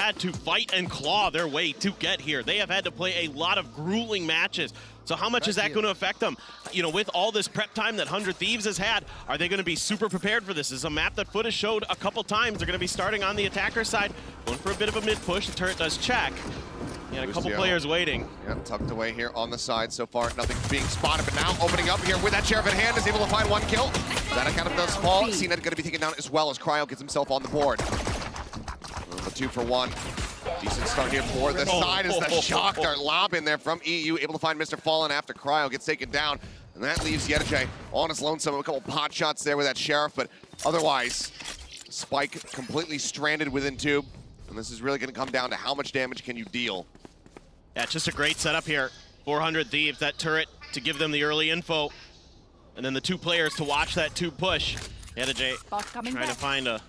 had to fight and claw their way to get here. They have had to play a lot of grueling matches. So how much is that going to affect them? You know, with all this prep time that 100 Thieves has had, are they going to be super prepared for this? This is a map that FUT has showed a couple times. They're going to be starting on the attacker side, going for a bit of a mid push. The turret does check. And a couple players waiting. Yeah, tucked away here on the side so far. Nothing being spotted, but now opening up here with that sheriff in hand, is able to find one kill. That kind of does fall. CNET going to be taken down as well as Cryo gets himself on the board. A 2 for 1. Decent start here for the side as the shock dart lob in there from EU, able to find Mr. Fallen after Cryo gets taken down. And that leaves Yedajay on his lonesome. A couple pot shots there with that sheriff, but otherwise, Spike completely stranded within tube. And this is really going to come down to how much damage can you deal. Yeah, just a great setup here. 400 Thieves, that turret to give them the early info. And then the 2 players to watch that tube push. Yedajay trying to find a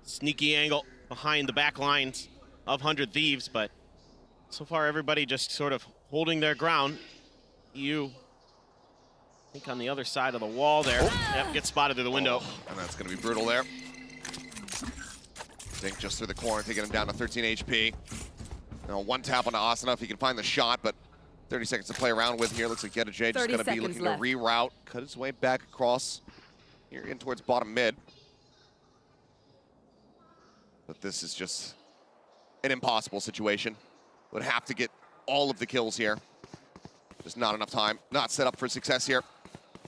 sneaky angle behind the back lines of 100 Thieves, but so far everybody just sort of holding their ground. EU, I think on the other side of the wall there. Yep, gets spotted through the window. And that's going to be brutal there. Think just through the corner, taking him down to 13 HP. Now one tap onto Asana if he can find the shot, but 30 seconds to play around with here. Looks like Yedajay just going to be looking to reroute, cut his way back across here in towards bottom mid. But this is just an impossible situation. Would have to get all of the kills here. Just not enough time. Not set up for success here.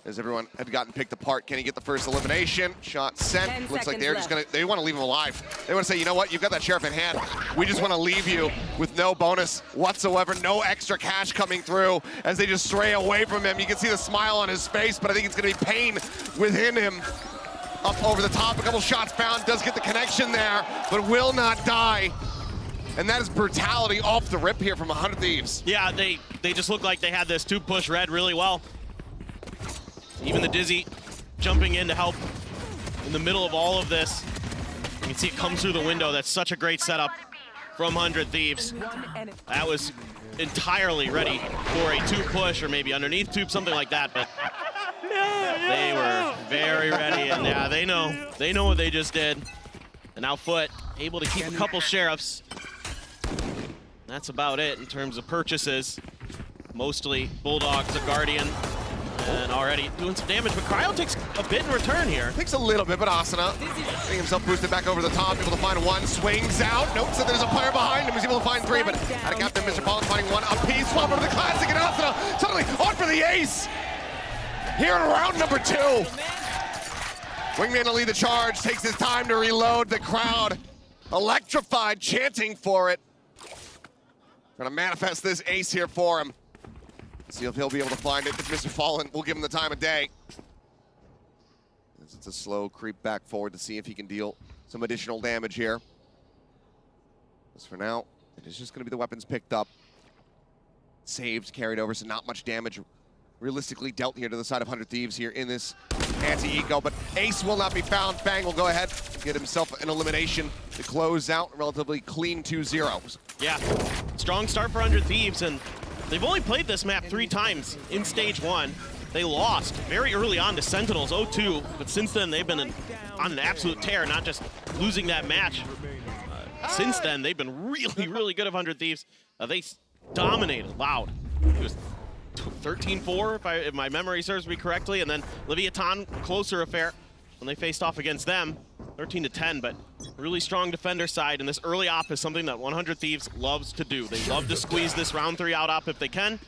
As everyone had gotten picked apart. Can he get the first elimination? Shot sent. Looks like they're just gonna, they want to leave him alive. They want to say, you know what, you've got that sheriff in hand. We just want to leave you with no bonus whatsoever, no extra cash coming through as they just stray away from him. You can see the smile on his face, but I think it's gonna be pain within him. Up over the top, a couple shots found, does get the connection there, but will not die. And that is brutality off the rip here from 100 Thieves. Yeah, they just look like they had this tube push read really well. Even the Dizzy jumping in to help in the middle of all of this. You can see it comes through the window. That's such a great setup from 100 Thieves. That was entirely ready for a tube push or maybe underneath tube, something like that, but they were very ready, and yeah, they know what they just did. And now FUT able to keep a couple sheriffs. That's about it in terms of purchases. Mostly Bulldogs, a Guardian, and already doing some damage, but Cryo takes a bit in return here. Takes a little bit, but Asana getting himself boosted back over the top, able to find one, swings out, notes that there's a player behind him, he's able to find 3, but out of captain, Mr. Fallen finding one apiece, swap over the classic, and Asana suddenly on for the ace! Here in round number 2. Wingman to lead the charge, takes his time to reload. The crowd electrified, chanting for it. Trying to manifest this ace here for him. See if he'll be able to find it. If Mr. Fallen will give him the time of day. It's a slow creep back forward to see if he can deal some additional damage here. As for now, it is just going to be the weapons picked up. Saved, carried over, so not much damage realistically dealt here to the side of 100 Thieves here in this anti-eco, but ace will not be found. Bang will go ahead and get himself an elimination to close out relatively clean 2-0. Yeah, strong start for 100 Thieves, and they've only played this map 3 times in stage 1. They lost very early on to Sentinels 0-2, but since then they've been on an absolute tear, not just losing that match. Since then, they've been really, really good of 100 Thieves. They dominated loud. It was 13-4, if my memory serves me correctly, and then Leviathan, closer affair when they faced off against them, 13-10, but really strong defender side, and this early op is something that 100 Thieves loves to do. They love to squeeze this round 3 out op if they can,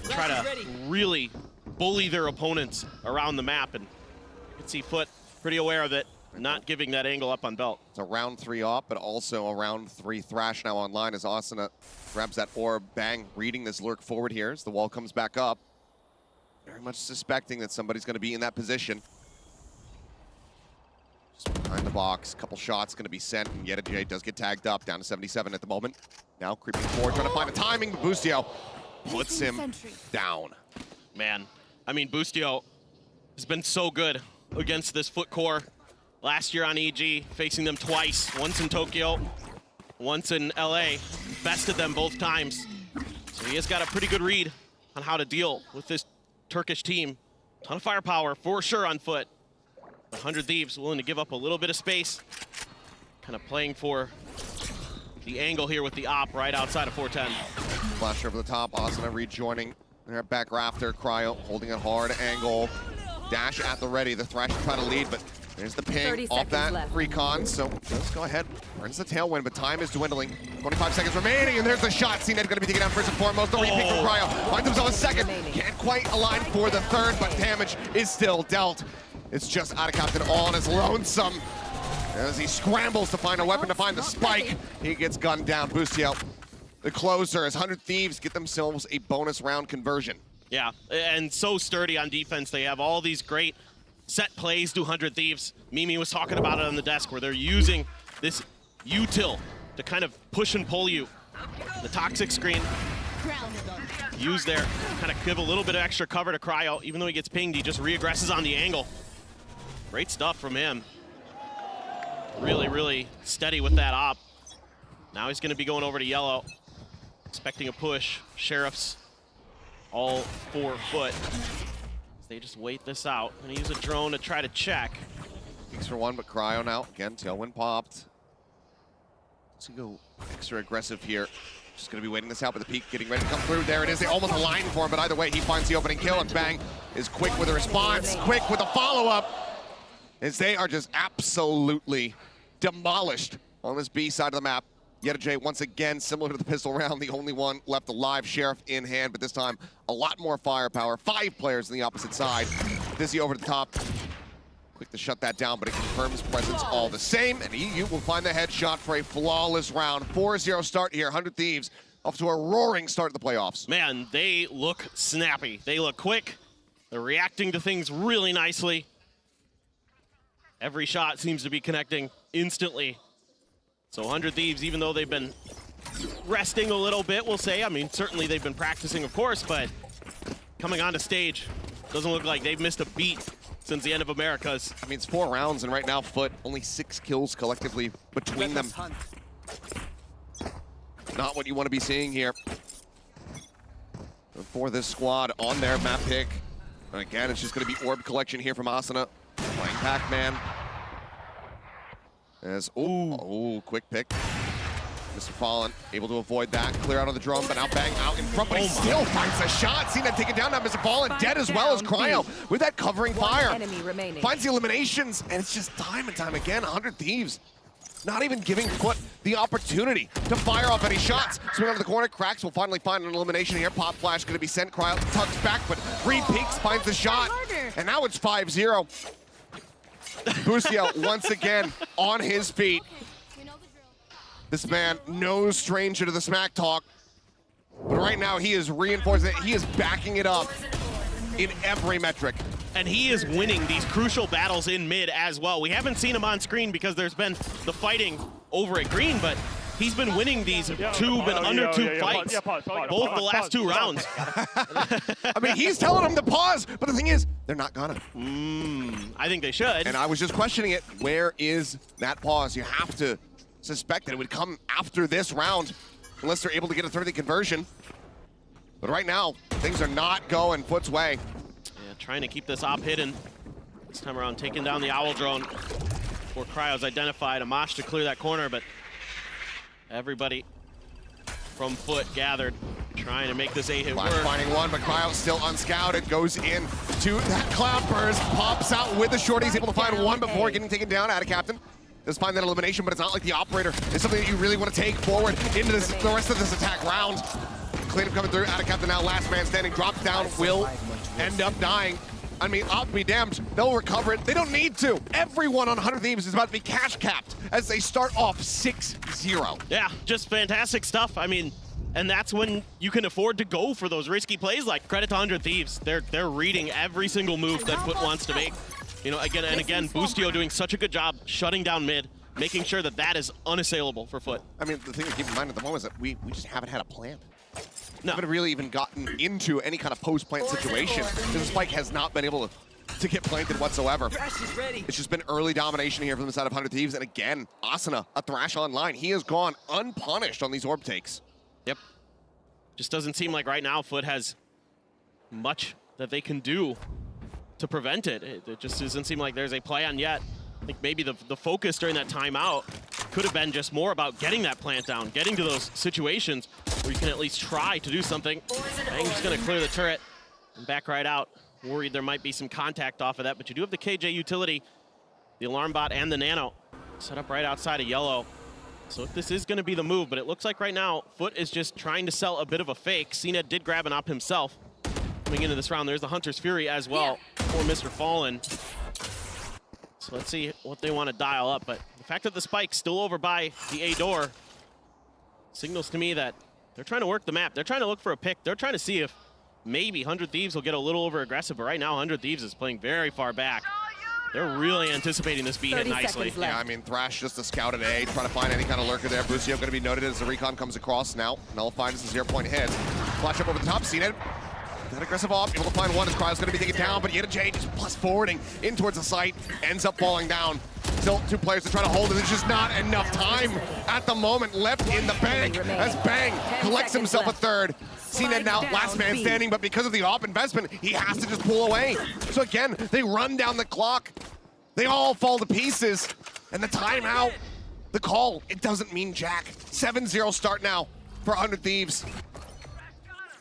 try to really bully their opponents around the map, and you can see FUT pretty aware of it, not giving that angle up on belt. It's a round 3 op, but also a round 3 thrash now online as Asana grabs that orb. Bang, reading this lurk forward here as the wall comes back up. Very much suspecting that somebody's going to be in that position. Just behind the box, couple shots going to be sent, and Yedajay does get tagged up, down to 77 at the moment. Now creeping forward, trying to find a timing, but Boostio puts him down. Man, I mean, Boostio has been so good against this FUT core. Last year on EG, facing them twice, once in Tokyo, once in LA, bested them both times. So he has got a pretty good read on how to deal with this Turkish team. Ton of firepower for sure on FUT. 100 Thieves willing to give up a little bit of space, kind of playing for the angle here with the op right outside of 410. Flash over the top, Asuna rejoining. They're back rafter, Cryo holding a hard angle. Dash at the ready, the Thresh trying to lead, but there's the ping off that recon, so let's go ahead. Earns the tailwind, but time is dwindling. 25 seconds remaining, and there's the shot. CNED going to be taken down first and foremost. The repeat from Cryo. Finds himself a second. Can't quite align for the third, but damage is still dealt. It's just out of Captain all on his lonesome. As he scrambles to find a weapon to find the spike, he gets gunned down. Bustio, the closer, as 100 Thieves get themselves a bonus round conversion. Yeah, and so sturdy on defense. They have all these great set plays to 100 Thieves. Mimi was talking about it on the desk where they're using this util to kind of push and pull you. The toxic screen used there, kind of give a little bit of extra cover to Cryo. Even though he gets pinged, he just re-aggresses on the angle. Great stuff from him. Really, really steady with that op. Now he's going to be going over to yellow, expecting a push. Sheriffs all 4 foot. They just wait this out. Gonna use a drone to try to check. Peeks for one, but Cryo now. Again, tailwind popped. Let's go extra aggressive here. Just gonna be waiting this out, but the peak getting ready to come through. There it is. They almost align for him, but either way, he finds the opening kill, and Bang is quick with a response, quick with a follow-up. As they are just absolutely demolished on this B side of the map. Yeta once again, similar to the pistol round, the only one left alive, Sheriff in hand, but this time a lot more firepower. 5 players on the opposite side. Dizzy over the top. Quick to shut that down, but it confirms presence all the same, and EU will find the headshot for a flawless round. 4-0 start here, 100 Thieves off to a roaring start of the playoffs. Man, they look snappy. They look quick. They're reacting to things really nicely. Every shot seems to be connecting instantly. So 100 Thieves, even though they've been resting a little bit, we'll say. I mean, certainly they've been practicing, of course, but coming onto stage, doesn't look like they've missed a beat since the end of Americas. I mean, it's 4 rounds, and right now, FUT, only 6 kills collectively between them. Not what you want to be seeing here for this squad on their map pick. And again, it's just going to be orb collection here from Asuna. Playing Pac-Man. As, quick pick. Mr. Fallen able to avoid that, clear out of the drum, but now Bang out in front, but he still finds a shot. Seen that taken down now, Mr. Fallen dead as well as Cryo with that covering fire. Finds the eliminations, and it's just time and time again, 100 Thieves. Not even giving FUT the opportunity to fire off any shots. Swing out of the corner, Cracks will finally find an elimination here. Pop Flash gonna be sent, Cryo tucks back, but re-peeks, finds the shot, and now it's 5-0. Bustio once again on his feet. This man, no stranger to the smack talk, but right now he is reinforcing it. He is backing it up in every metric. And he is winning these crucial battles in mid as well. We haven't seen him on screen because there's been the fighting over at green, but he's been winning these tube and under tube fights, both the last 2 rounds. I mean, he's telling them to pause, but the thing is, they're not gonna. I think they should. And I was just questioning it. Where is that pause? You have to suspect that it would come after this round, unless they're able to get a 30 conversion. But right now, things are not going FUT's way. Yeah, trying to keep this op hidden. This time around, taking down the Owl drone before Cryo's identified. Amash to clear that corner, but everybody from FUT gathered, trying to make this A-hit work. Finding one, but Cryo still unscouted, goes in to that cloud burst, pops out with the short. He's able to find one before getting taken down. Out of Captain does find that elimination, but it's not like the operator is something that you really want to take forward into this, the rest of this attack round. Cleanup coming through. Out of Captain now, last man standing, drops down, will end up dying. I mean, I'll be damned, they'll recover it. They don't need to. Everyone on 100 Thieves is about to be cash capped as they start off 6-0. Yeah, just fantastic stuff. I mean, and that's when you can afford to go for those risky plays. Like, credit to 100 Thieves. They're reading every single move that FUT wants to make. You know, again and again, Bustio doing such a good job shutting down mid, making sure that that is unassailable for FUT. I mean, the thing to keep in mind at the moment is that we just haven't had a plan. No. Haven't really even gotten into any kind of post-plant situation. The spike has not been able to get planted whatsoever. It's just been early domination here from the side of 100 Thieves. And again, Asuna, a Thrash online. He has gone unpunished on these orb takes. Yep. Just doesn't seem like right now FUT has much that they can do to prevent it. It just doesn't seem like there's a plan yet. I think maybe the focus during that timeout could have been just more about getting that plant down, getting to those situations where you can at least try to do something. Bang just gonna clear the turret and back right out. Worried there might be some contact off of that, but you do have the KJ utility, the alarm bot and the nano set up right outside of yellow. So if this is gonna be the move, but it looks like right now, FUT is just trying to sell a bit of a fake. CNED did grab an op himself. Coming into this round, there's the Hunter's Fury as well for Mr. Fallen. So let's see what they want to dial up, but the fact that the spike's still over by the A door signals to me that they're trying to work the map. They're trying to look for a pick. They're trying to see if maybe 100 Thieves will get a little over aggressive, but right now 100 Thieves is playing very far back. They're really anticipating this B hit nicely. Yeah, I mean, Thrash just a scout at A, trying to find any kind of lurker there. Busio going to be noted as the recon comes across now. Nullifies the 0-point hit. Flash up over the top, CNED. That aggressive off, able to find one as Cryo's going to be taken down, but J just plus forwarding in towards the site, ends up falling down. Still two players to try to hold it. There's just not enough time at the moment left in the bank as Bang collects himself a third. CNED now last man standing, but because of the op investment, he has to just pull away. So again, they run down the clock. They all fall to pieces. And the timeout, the call, it doesn't mean jack. 7-0 start now for 100 Thieves.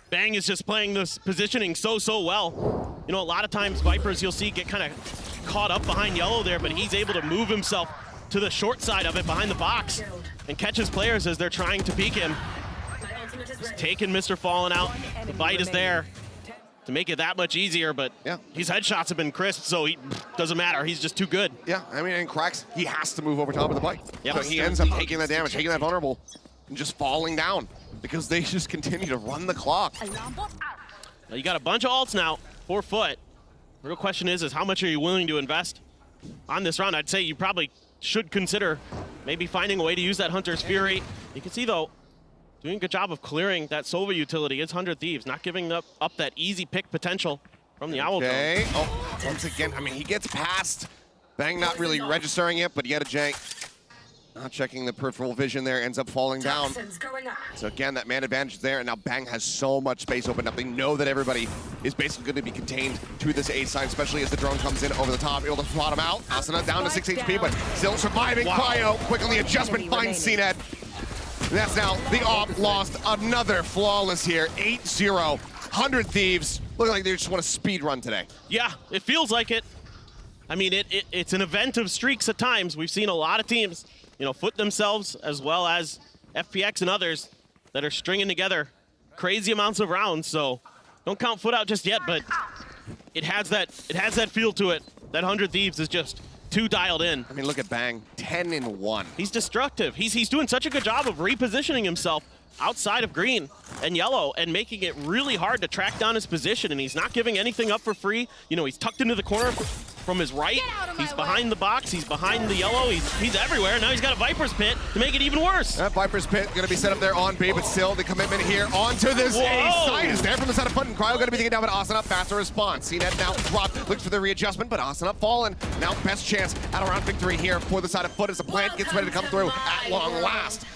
Bang is just playing this positioning so well. You know, a lot of times Vipers you'll see get kind of caught up behind yellow there, but he's able to move himself to the short side of it behind the box and catches players as they're trying to peek him. He's taking Mr. Fallen out. The bite is there to make it that much easier, but his headshots have been crisp, so he doesn't matter. He's just too good. Yeah, I mean, in cracks, he has to move over top of the bite. So he ends up taking that damage, taking that vulnerable, and just falling down because they just continue to run the clock. Now you got a bunch of ults now for FUT. The real question is how much are you willing to invest on this round? I'd say you probably should consider maybe finding a way to use that Hunter's Fury. You can see, though, doing a good job of clearing that Sova utility. It's 100 Thieves, not giving up that easy pick potential from the Owl Drone. Oh, once again, I mean, he gets past. Bang not really registering it, but yet J not checking the peripheral vision there, ends up falling down. So again, that man advantage is there, and now Bang has so much space opened up. They know that everybody is basically going to be contained to this A side, especially as the drone comes in over the top, able to spot him out. Asuna down to 6 HP, but still surviving. Cryo, quick on the adjustment, finds CNED. That's now the op lost another flawless here. 8-0, 100 Thieves. Looking like they just want a speed run today. Yeah, it feels like it. I mean, it's an event of streaks at times. We've seen a lot of teams, you know, FUT themselves as well as FPX and others that are stringing together crazy amounts of rounds. So don't count FUT out just yet, but it has that feel to it. That 100 Thieves is just too dialed in. I mean, look at Bang, 10-1. He's destructive. He's doing such a good job of repositioning himself outside of green and yellow and making it really hard to track down his position, and he's not giving anything up for free. You know, he's tucked into the corner from his right. He's behind the box. He's behind the yellow. He's everywhere. Now he's got a Viper's Pit to make it even worse. That Viper's Pit going to be set up there on B, but still the commitment here onto this A side is there from the side of FUT, and Cryo going to be taken down, but Asuna faster response. CNED now dropped, looks for the readjustment, but Asuna fallen. Now best chance at a round victory here for the side of FUT as the plant gets ready to come through at long last.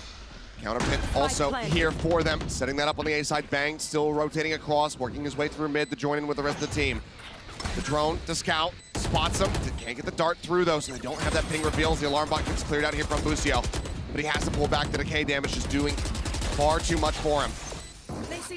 Counter pit also here for them. Setting that up on the A side. Bang still rotating across, working his way through mid to join in with the rest of the team. The drone to scout, spots him. Can't get the dart through though, so they don't have that ping reveals. The alarm bot gets cleared out here from Busio, but he has to pull back. The decay damage is doing far too much for him.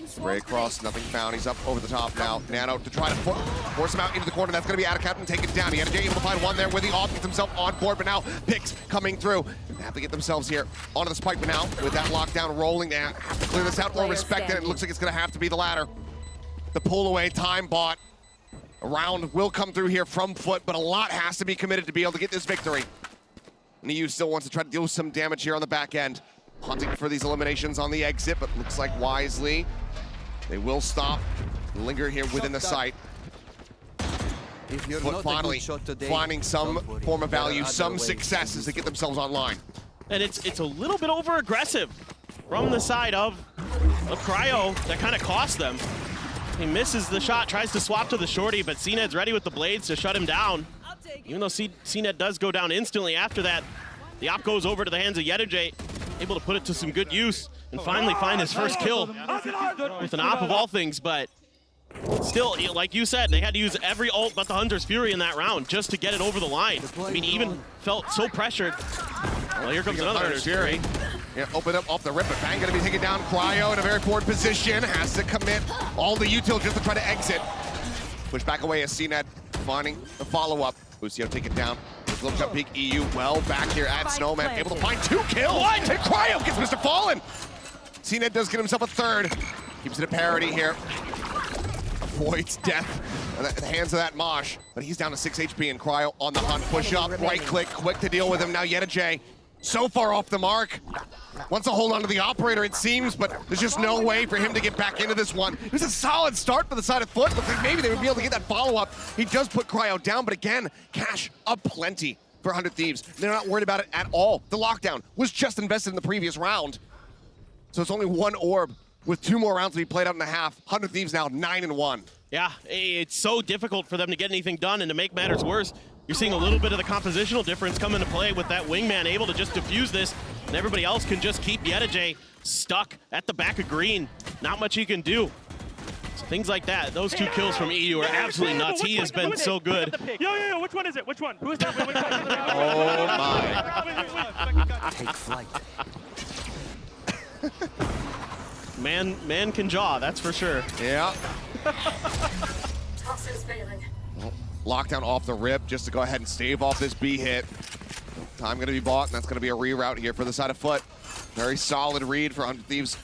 Spray across, nothing found. He's up over the top now. Nano to try to force him out into the corner. That's going to be out of captain, take it down. J able to find one there with the off, gets himself on board, but now picks coming through. They have to get themselves here onto the spike, but now with that lockdown rolling down, have to clear this out or respect it. It looks like it's going to have to be the latter. The pull away time bot. A round will come through here from FUT, but a lot has to be committed to be able to get this victory. And EU still wants to try to deal some damage here on the back end. Hunting for these eliminations on the exit, but looks like wisely they will stop, linger here within the site. FUT finally finding some form of value, some success as they get themselves online. And it's a little bit over aggressive from the side of Cryo that kind of cost them. He misses the shot, tries to swap to the shorty, but CNED's ready with the blades to shut him down. Even though CNED does go down instantly after that, the op goes over to the hands of J, able to put it to some good use and finally find his first kill with an op of all things, but still, like you said, they had to use every ult but the Hunter's Fury in that round just to get it over the line. I mean, he even felt so pressured Well, here comes another Fury. Yeah, open up off the rip, but Bang gonna be taken down. Cryo in a very forward position, has to commit all the util just to try to exit. Push back away as CNED finding the follow-up. Lucio taken down. Little jump peek, EU well back here at Snowman, able to find 2 kills. What? And Cryo gets Mr. Fallen. CNED does get himself a 3rd. Keeps it a parity here. Avoids death at the hands of that Mosh, but he's down to 6 HP and Cryo on the hunt. Push up, right click, quick to deal with him. Now J, so far off the mark. Wants to hold on to the operator, it seems, but there's just no way for him to get back into this one. It was a solid start for the side of FUT. Looks like maybe they would be able to get that follow-up. He does put Cryo down, but again, cash up plenty for 100 Thieves. They're not worried about it at all. The lockdown was just invested in the previous round. So it's only 1 orb with 2 more rounds to be played out in a half. 100 Thieves now 9-1. Yeah, it's so difficult for them to get anything done, and to make matters worse, you're seeing a little bit of the compositional difference come into play with that wingman able to just defuse this, and everybody else can just keep J stuck at the back of green. Not much he can do. So things like that, those 2 kills from EU are absolutely nuts. He has been so good. Yo, which one is it? Which one? Who is that? Oh my. Take flight. Man can jaw, that's for sure. Yeah. Well, lockdown off the rip just to go ahead and stave off this B hit. Time going to be bought, and that's going to be a reroute here for the side of FUT. Very solid read for 100 Thieves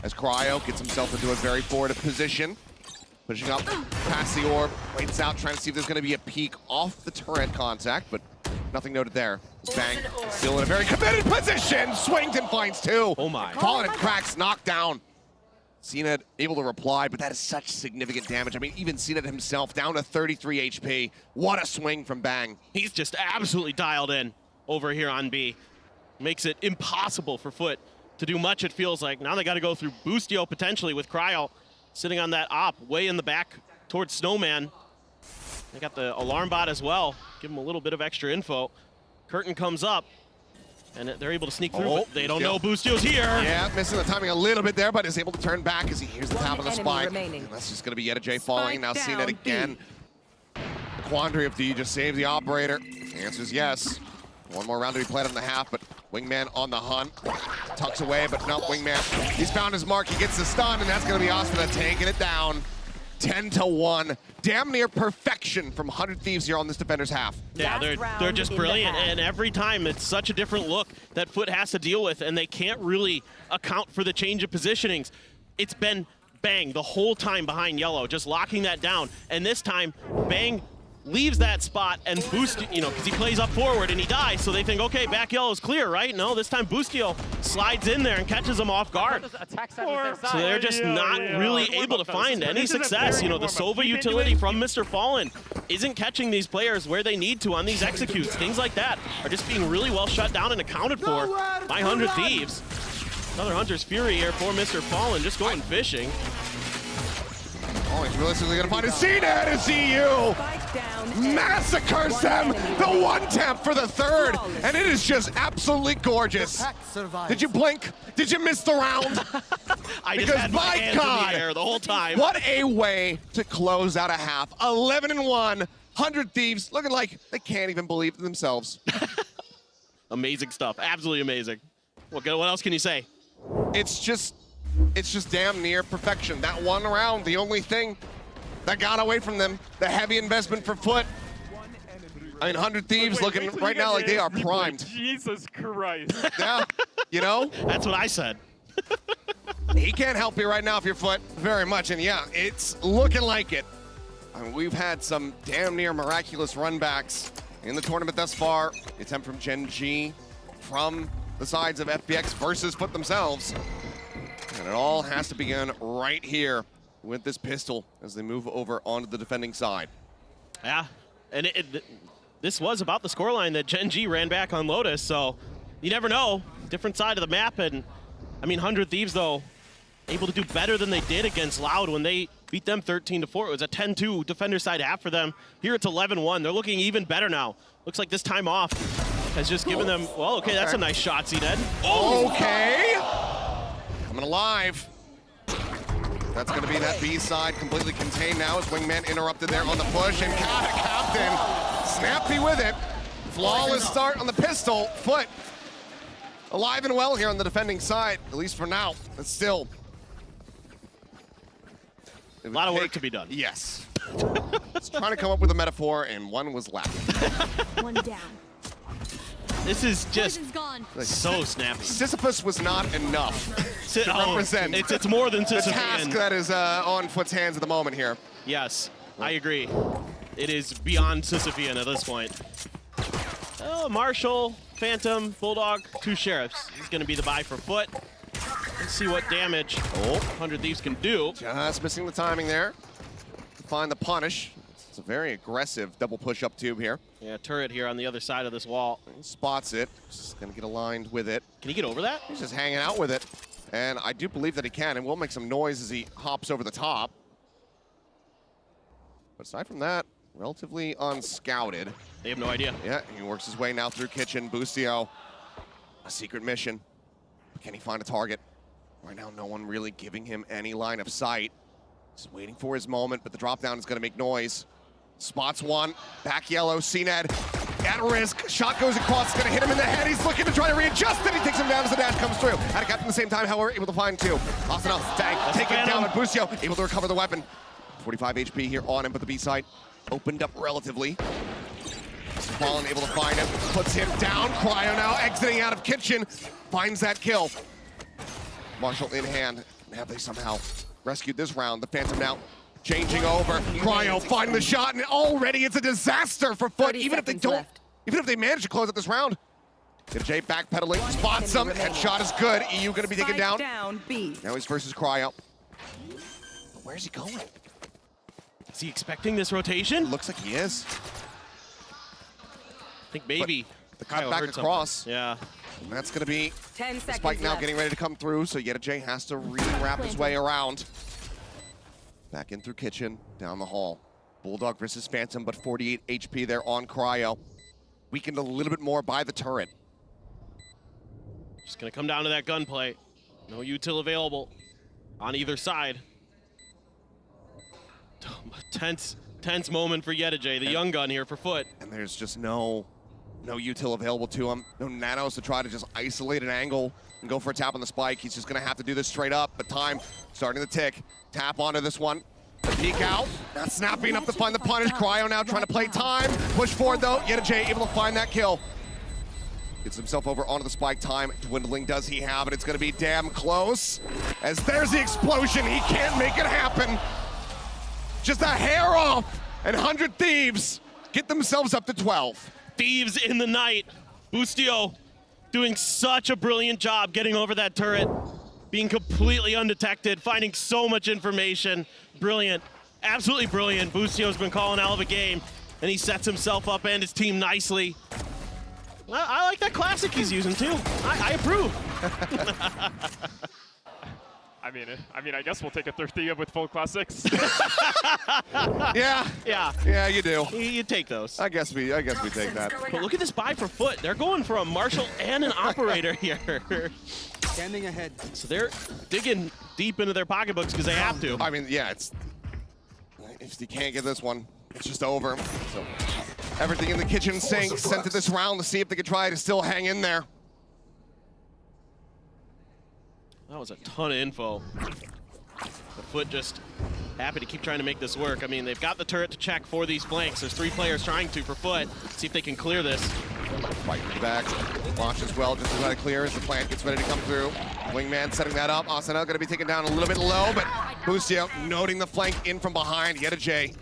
as Cryo gets himself into a very forward position. Pushing up past the orb, waits out, trying to see if there's going to be a peek off the turret contact, but nothing noted there. Bang, still in a very committed position. Swings and finds 2. Oh my. Fallen and cracks, knocked down. CNED able to reply, but that is such significant damage. I mean, even CNED himself down to 33 HP. What a swing from Bang. He's just absolutely dialed in over here on B. Makes it impossible for FUT to do much, it feels like. Now they got to go through Boostio potentially with Cryo sitting on that op way in the back towards Snowman. They got the alarm bot as well. Give him a little bit of extra info. Curtain comes up, and they're able to sneak through, but they don't know Boostio's here. Yeah, missing the timing a little bit there, but is able to turn back as he hears the tap of the spike. And that's just going to be J falling. Now CNED again. The quandary of do you just save the operator? The answer is yes. 1 more round to be played on the half, but Wingman on the hunt. Tucks away, but no, Wingman. He's found his mark. He gets the stun, and that's going to be Austin taking it down. 10-1. Damn near perfection from 100 Thieves here on this defender's half. Yeah, they're just brilliant, and every time it's such a different look that FUT has to deal with, and they can't really account for the change of positionings. It's been Bang the whole time behind Yellow, just locking that down, and this time Bang leaves that spot and Boostio, because he plays up forward and he dies, so they think, okay, back Yellow's clear, right? No, this time Boostio slides in there and catches him off guard. So they're just not really able to find any success. The Sova utility from Mr. Fallen isn't catching these players where they need to on these executes. Things like that are just being really well shut down and accounted for by 100 Thieves. Another Hunter's Fury here for Mr. Fallen, just going fishing. Oh, he's realistically going to find a CNED as EU massacres them. The 1 tap for the 3rd, and it is just absolutely gorgeous. Did you blink? Did you miss the round? I just had my hands in the air the whole time. What a way to close out a half. 11-1. 100 Thieves looking like they can't even believe it themselves. Amazing stuff. Absolutely amazing. What else can you say? It's just damn near perfection. That 1 round, the only thing that got away from them, the heavy investment for FUT. I mean, 100 Thieves looking right now like they are primed. Jesus Christ. Yeah, That's what I said. He can't help you right now if you're FUT very much, and yeah, it's looking like it. I mean, we've had some damn near miraculous runbacks in the tournament thus far. The attempt from Gen G, from the sides of FPX versus FUT themselves. And it all has to begin right here with this pistol as they move over onto the defending side. Yeah, and this was about the scoreline that Gen G ran back on Lotus, so you never know. Different side of the map, and I mean, 100 Thieves, though, able to do better than they did against Loud when they beat them 13-4. It was a 10-2 defender side half for them. Here it's 11-1. They're looking even better now. Looks like this time off has just given them, well, okay, that's a nice shot, CNED. Oh! Okay. Coming alive. That's going to be that B side completely contained now as Wingman interrupted there on the push, and Captain snappy with it. Flawless start on the pistol. FUT alive and well here on the defending side, at least for now. But still, A lot of work to be done. Yes. It's trying to come up with a metaphor, and one was lacking. One down. This is just Poison's gone. so snappy. Sisyphus was not enough to represent It's more than the task Sisyphean. that is on FUT's hands at the moment here. Yes, I agree. It is beyond Sisyphean at this point. Oh, Marshall, Phantom, Bulldog, 2 Sheriffs. He's going to be the buy for FUT. Let's see what damage 100 Thieves can do. Just missing the timing there to find the punish. It's a very aggressive double push-up tube here. Yeah, turret here on the other side of this wall. He spots it. Just going to get aligned with it. Can he get over that? He's just hanging out with it. And I do believe that he can, and will make some noise as he hops over the top. But aside from that, relatively unscouted. They have no idea. Yeah, he works his way now through kitchen. Boostio, a secret mission. Can he find a target? Right now, no one really giving him any line of sight. Just waiting for his moment, but the drop down is going to make noise. Spots one, back yellow, CNED at risk. Shot goes across, it's going to hit him in the head. He's looking to try to readjust it. He takes him down as the dash comes through. At a cut at the same time, however, able to find 2. Austin up, bang, taken down with Boostio, able to recover the weapon. 45 HP here on him, but the B side opened up relatively. Fallen able to find him, puts him down. Cryo now exiting out of kitchen, finds that kill. Marshall in hand. Have they somehow rescued this round? The Phantom now changing over. Cryo finding the shot, and already it's a disaster for FUT. Even if they don't, even if they manage to close out this round. Jay backpedaling, spots him. Headshot is good. EU going to be taken down. B. Now he's versus Cryo. Where's he going? Is he expecting this rotation? Looks like he is. I think maybe. The cut Cryo back heard across. something. Yeah. And that's going to be 10 seconds Spike now left. getting ready to come through, so Jay has to re-wrap his way around. Back in through kitchen, down the hall. Bulldog versus Phantom, but 48 HP there on Cryo. Weakened a little bit more by the turret. Just going to come down to that gunplay. No util available on either side. Tense moment for Yedijay, the young gun here for FUT. And there's just no util available to him. No nanos to try to just isolate an angle and go for a tap on the spike. He's just going to have to do this straight up, but time starting to tick. Tap onto this one. The peek out. Not snapping enough to find the punish. Cryo now trying to play time. Push forward though. Yedijay able to find that kill. Gets himself over onto the spike. Time dwindling. Does he have it? It's going to be damn close. As there's the explosion. He can't make it happen. Just a hair off. And 100 Thieves get themselves up to 12. Thieves in the night. Boostio doing such a brilliant job getting over that turret, being completely undetected, finding so much information. Brilliant, absolutely brilliant. Boostio's been calling hell of a game, and he sets himself up and his team nicely. I like that classic he's using too. I approve. I mean, I guess we'll take a Thirty with full classics. Yeah. Yeah, you do. You take those. I guess we take that. But look at this buy for FUT. They're going for a Marshall and an operator here. Standing ahead. So they're digging deep into their pocketbooks because they have to. I mean, yeah, it's if you can't get this one, it's just over. So everything in the kitchen sink sent to this round to see if they could try to still hang in there. That was a ton of info. The FUT just happy to keep trying to make this work. I mean, they've got the turret to check for these flanks. There's 3 players trying to for FUT. See if they can clear this. Fighting back, launch as well, just to try to clear as the plant gets ready to come through. Wingman setting that up. Asana gonna be taken down a little bit low, but Boostio noting the flank in from behind. Yedijay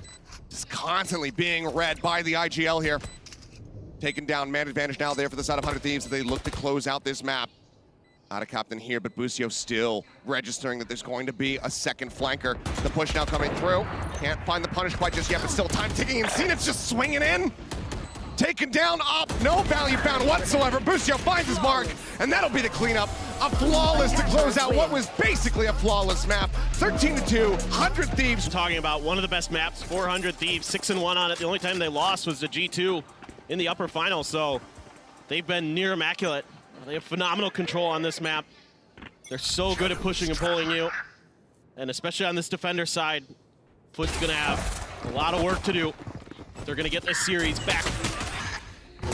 just constantly being read by the IGL here. Taken down, man advantage now there for the side of 100 Thieves as they look to close out this map. Out of captain here, but Boostio still registering that there's going to be a second flanker. The push now coming through. Can't find the punish quite just yet, but still time ticking, and Zenith's just swinging in. Taken down, up, no value found whatsoever. Boostio finds his mark, and that'll be the cleanup. A flawless to close out what was basically a flawless map. 13-2, 100 Thieves. Talking about one of the best maps, 400 Thieves, 6-1 on it. The only time they lost was the G2 in the upper final, so they've been near immaculate. They have phenomenal control on this map. They're so good at pushing and pulling you. And especially on this defender side, FUT's gonna have a lot of work to do. They're gonna get this series back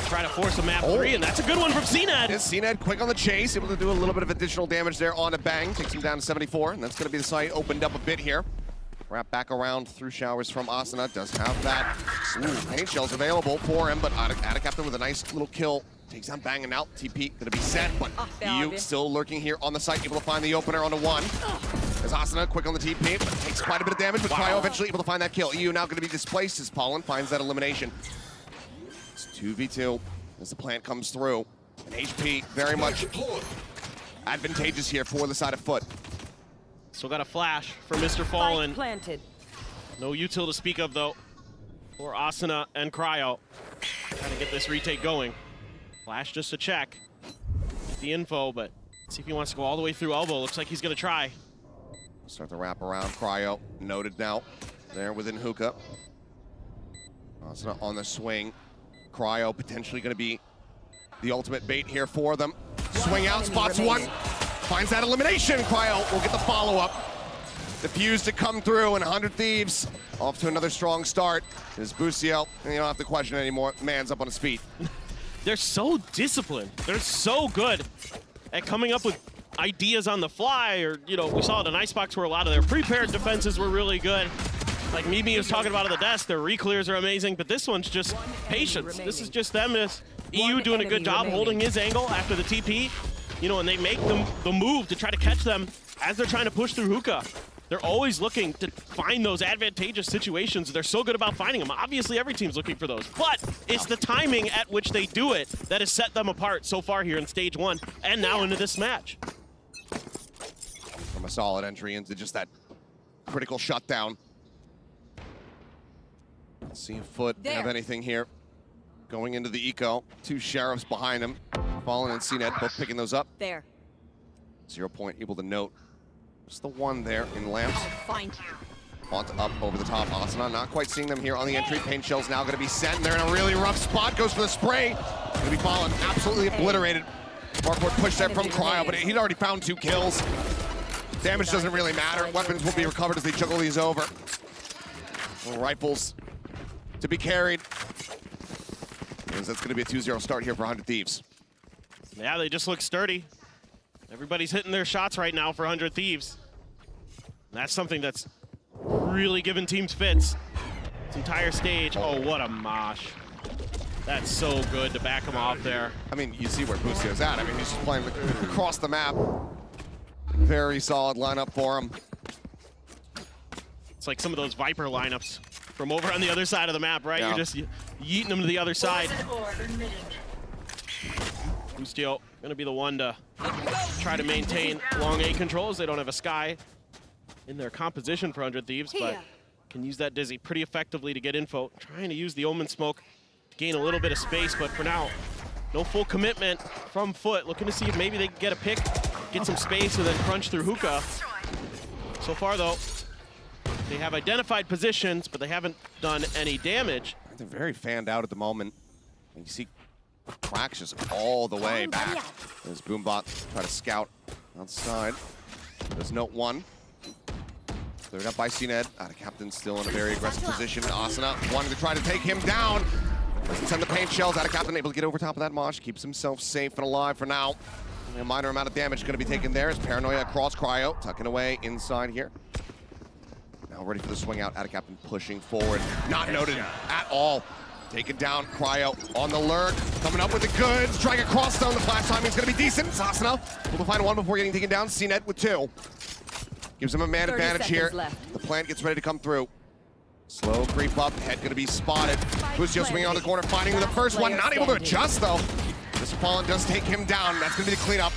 try to force a map 3, and that's a good one from CNED. Is CNED quick on the chase, able to do a little bit of additional damage there on a bang, takes him down to 74, and that's going to be the site opened up a bit here. Wrap back around through showers from Asuna, does have that. Ooh, paint shells available for him, but Adacaptain with a nice little kill. Takes down Bang and out. TP gonna be set, but EU still lurking here on the site, able to find the opener on the 1. As Asuna quick on the TP, but takes quite a bit of damage, but Cryo eventually able to find that kill. EU now gonna be displaced as Pollen finds that elimination. It's 2v2 as the plant comes through. And HP very much advantageous here for the side of FUT. Still got a flash for Mr. Fallen. Planted. No util to speak of, though, for Asuna and Cryo. Trying to get this retake going. Flash just to check the info, but see if he wants to go all the way through elbow. Looks like he's going to try. Start the wrap around. Cryo noted now there within hookah. Asuna on the swing. Cryo potentially going to be the ultimate bait here for them. Swing out, spots one. Finds that elimination. Cryo will get the follow-up. The fuse to come through, and 100 Thieves off to another strong start. Is Busiel, and you don't have to question it anymore. Man's up on his feet. They're so disciplined. They're so good at coming up with ideas on the fly, or, you know, we saw it in Icebox where a lot of their prepared defenses were really good. Like Mimi was talking about at the desk, their reclears are amazing, but this one's just patience. This is just them as EU doing a good job holding his angle after the TP. You know, and they make the move to try to catch them as they're trying to push through hookah. They're always looking to find those advantageous situations. They're so good about finding them. Obviously, every team's looking for those. But it's the timing at which they do it that has set them apart so far here in Stage 1 and now into this match. From a solid entry into just that critical shutdown. Let's see if FUT have anything here. Going into the eco. 2 Sheriffs behind him. Fallen and CNED both picking those up. There. 0 point able to note. Just the 1 there in lamps. Find you. On to up over the top. Asuna not quite seeing them here on the entry. Paint shell's now going to be sent, and they're in a really rough spot. Goes for the spray. Going to be Fallen absolutely obliterated. Markboard push there from Cryo, but he'd already found 2 kills. Damage doesn't really matter. Weapons will be recovered as they juggle these over. Little rifles to be carried. Because that's going to be a 2-0 start here for 100 Thieves. Yeah, they just look sturdy. Everybody's hitting their shots right now for 100 Thieves. And that's something that's really giving teams fits. This entire stage. Oh, what a mosh. That's so good to back him off there. I mean, you see where Busio's at. I mean, he's just playing across the map. Very solid lineup for him. It's like some of those Viper lineups from over on the other side of the map, right? Yeah. You're just yeeting them to the other side. Bustio gonna be the one to try to maintain long A controls. They don't have a Sky in their composition for 100 Thieves, but can use that Dizzy pretty effectively to get info. Trying to use the Omen Smoke to gain a little bit of space, but for now, no full commitment from FUT. Looking to see if maybe they can get a pick, get some space, and then crunch through hookah. So far, though, they have identified positions, but they haven't done any damage. They're very fanned out at the moment. And you see Cracks just all the way back. As Boombot try to scout outside. There's note 1. Cleared up by CNED. Adacaptain still in a very aggressive position. Asuna wanting to try to take him down. Doesn't send the paint shells. Adacaptain able to get over top of that mosh. Keeps himself safe and alive for now. A minor amount of damage going to be taken there as Paranoia across Cryo. Tucking away inside here. Now ready for the swing out. Adacaptain pushing forward. Not noted at all. Taken down, Cryo on the lurk, coming up with the goods, trying across zone. The flash timing's gonna be decent. Asuna able to find 1 before getting taken down. CNED with 2. Gives him a man advantage here. The plant gets ready to come through. Slow creep up, head gonna be spotted. Busio swinging on the corner, finding the first one, not able to adjust though. This Fallen does take him down. That's gonna be the cleanup.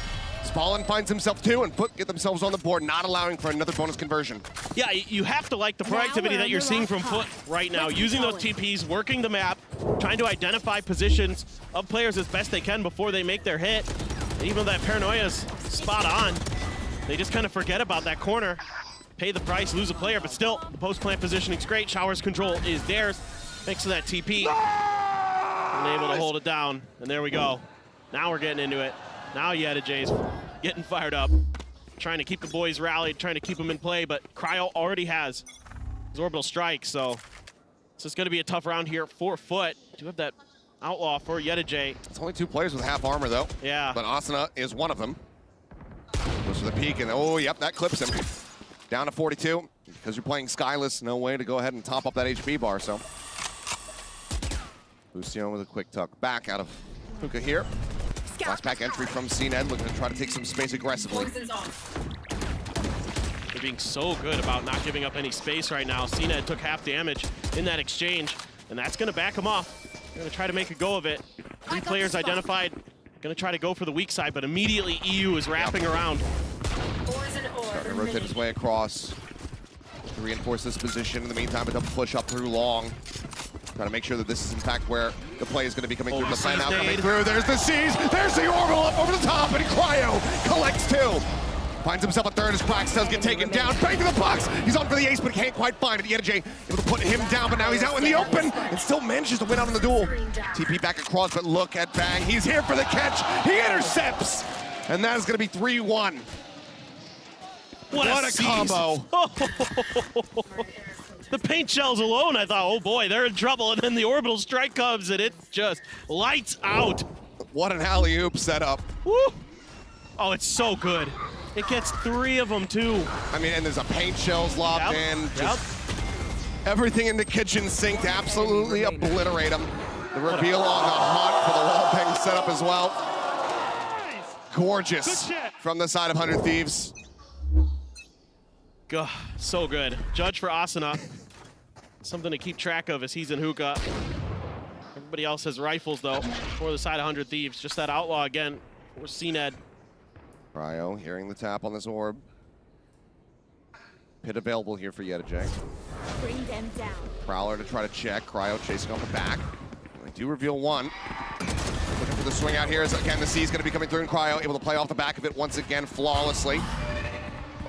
Fallen finds himself 2, and FUT get themselves on the board, not allowing for another bonus conversion. Yeah, you have to like the proactivity that you're seeing from FUT right now, using those TPs, working the map, trying to identify positions of players as best they can before they make their hit. And even though that Paranoia's spot on, they just kind of forget about that corner, pay the price, lose a player, but still, the post-plant positioning's great. Showers control is theirs, thanks to that TP. And able to hold it down, and there we go. Now we're getting into it. Now Yeta J's getting fired up, trying to keep the boys rallied, trying to keep them in play, but Cryo already has his orbital strike, so this is going to be a tough round here for FUT. Do have that outlaw for Yedijay. It's only 2 players with half armor, though. Yeah. But Asuna is one of them. Goes for the peek, and oh, yep, that clips him. Down to 42. Because you're playing Skyless, no way to go ahead and top up that HP bar, so. Lucio with a quick tuck back out of Hookah here. Last back entry from CNED, looking to try to take some space aggressively. They're being so good about not giving up any space right now. CNED took half damage in that exchange, and that's going to back them off. They're going to try to make a go of it. 3 players identified. Going to try to go for the weak side, but immediately EU is wrapping around. Trying to rotate his way across to reinforce this position. In the meantime, a double push up through long. Trying to make sure that this is in fact where the play is going to be coming through. The plan now coming through. There's the C's. There's the orbital up over the top, and Cryo collects 2. Finds himself a third as Quax does get taken down. Bang to the box. He's on for the ace, but can't quite find it. Yedijay able to put him down, but now he's out in the open and still manages to win out on the duel. TP back across, but look at Bang. He's here for the catch. He intercepts, and that is going to be 3-1. What a combo. The paint shells alone, I thought, oh boy, they're in trouble. And then the orbital strike comes, and it just lights out. What an alley-oop setup. Woo! Oh, it's so good. It gets 3 of them, too. I mean, and there's a paint shells lobbed in. Just everything in the kitchen sink to absolutely obliterate them. The reveal on the hunt for the wall bang setup as well. Gorgeous from the side of 100 Thieves. God, so good. Judge for Asuna. Something to keep track of as he's in hookah. Everybody else has rifles, though, for the side of 100 Thieves. Just that outlaw again for CNED. Cryo hearing the tap on this orb. Pit available here for Yedijay. Bring them down. Prowler to try to check. Cryo chasing off the back. They do reveal 1. Looking for the swing out here as, again, the C is going to be coming through, and Cryo able to play off the back of it once again flawlessly.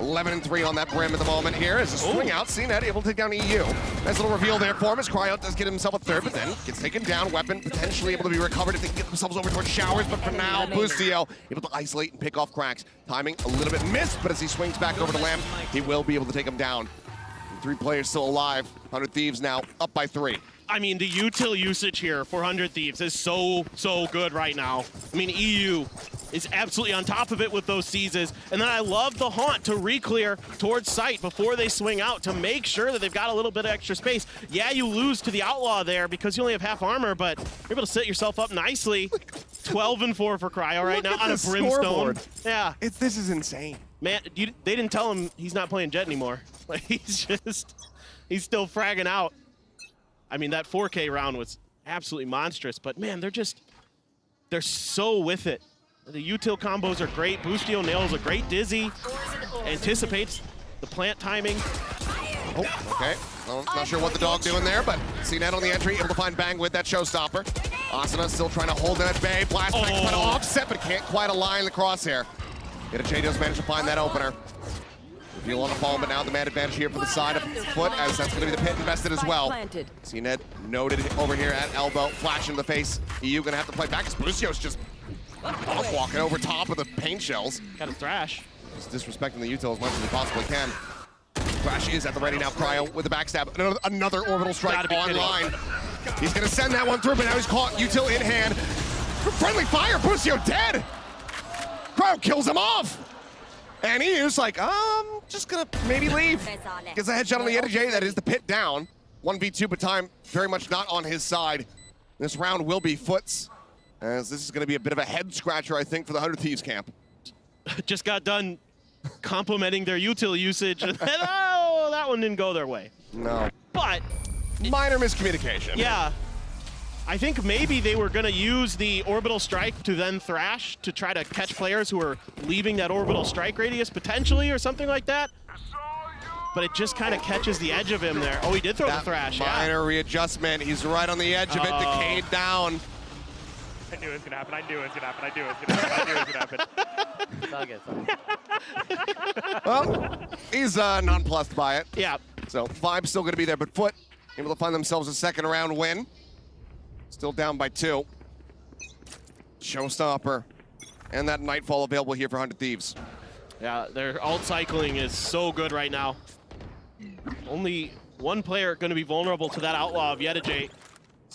11-3 on that brim at the moment here as a swing out. CNED able to take down EU. Nice little reveal there for him as Cryo does get himself a third, but then gets taken down. Weapon potentially able to be recovered if they can get themselves over towards Showers, but for now, Bustio able to isolate and pick off Cracks. Timing a little bit missed, but as he swings back over to Lamb, he will be able to take him down. 3 players still alive. 100 Thieves now up by 3. I mean, the util usage here for 100 Thieves is so good right now. I mean, EU is absolutely on top of it with those seizes. And then I love the haunt to re-clear towards site before they swing out to make sure that they've got a little bit of extra space. Yeah, you lose to the outlaw there because you only have half armor, but you're able to set yourself up nicely. 12-4 for Cryo right now on a brimstone. Yeah. This is insane. Man, they didn't tell him he's not playing Jet anymore. Like, he's still fragging out. I mean, that 4K round was absolutely monstrous, but man, they're so with it. The util combos are great. Bustio nails a great dizzy, anticipates the plant timing. Oh, okay. Well, not sure what the dog doing there, but CNED on the entry, able to find Bang with that showstopper. Asuna still trying to hold him at bay. Blast back, trying to offset, but can't quite align the crosshair. Yedijay does manage to find that opener. Reveal on the fall, but now the man advantage here for the side of FUT, as that's going to be the pit invested as well. CNED noted over here at elbow, flash in the face. EU going to have to play back, because Brucio's just walking over top of the paint shells. Got a thrash. Just disrespecting the util as much as he possibly can. Thrash is at the ready now. Cryo with the backstab. Another orbital strike online. He's going to send that one through, but now he's caught. Util in hand. Friendly fire. Brucio dead. Cryo kills him off. And he is like, just going to maybe leave. Gets a headshot on the Yedijay. That is the pit down. 1v2, but time very much not on his side. This round will be FUT's, as this is going to be a bit of a head scratcher, I think, for the 100 Thieves camp. Just got done complimenting their util usage, and then, oh, that one didn't go their way. No. But minor miscommunication. Yeah. I think maybe they were going to use the orbital strike to then thrash to try to catch players who are leaving that orbital strike radius potentially or something like that. But it just kind of catches the edge of him there. Oh, he did throw the thrash. Minor readjustment. He's right on the edge of it, decayed down. I knew it was going to happen. I knew it was going to happen. I knew it was going to happen. I knew it was going to happen. Well, he's nonplussed by it. Yeah. So vibe's still going to be there, but FUT able to find themselves a second round win. Still down by 2. Showstopper. And that Nightfall available here for 100 Thieves. Yeah, their alt cycling is so good right now. Only one player going to be vulnerable to that outlaw of Yedijay.